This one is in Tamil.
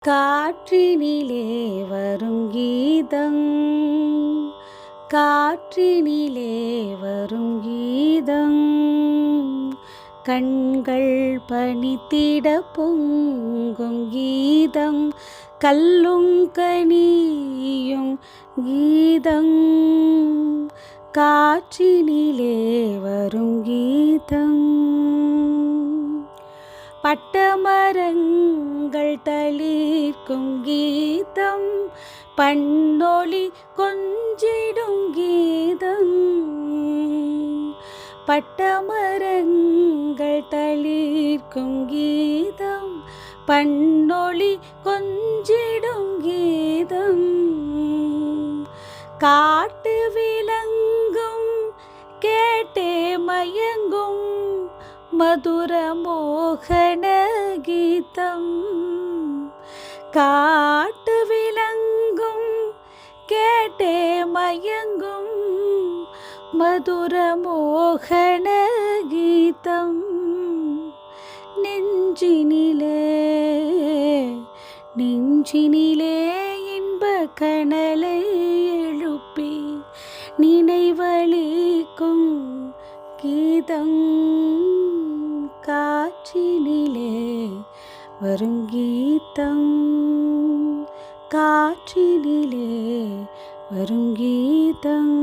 காற்றினிலே வரும் கீதம், காற்றினிலே வரும் கீதம், கண்கள் பனித்திட பொங்கும் கீதம், கல்லும் கனியும் கீதம், காற்றினிலே வரும் கீதம். பட்டமரங்கள் தளிர்க்கும் கீதம், பண்ணொலி கொஞ்சிடும் கீதம், பட்டமரங்கள் தளிர்க்கும் கீதம், பண்ணொலி கொஞ்சிடும் கீதம், காட்டு விலங்கும் கேட்டே மயங்கும் மதுர மோகன கீதம், காட்டு விலங்கும் கேட்டே மயங்கும் மதுர மோகன கீதம், நெஞ்சினிலே நெஞ்சினிலே இன்ப கனலை எழுப்பி நினைவளிக்கும் கீதம், காற்றினிலே வரும் கீதம், காற்றினிலே வரும் கீதம்.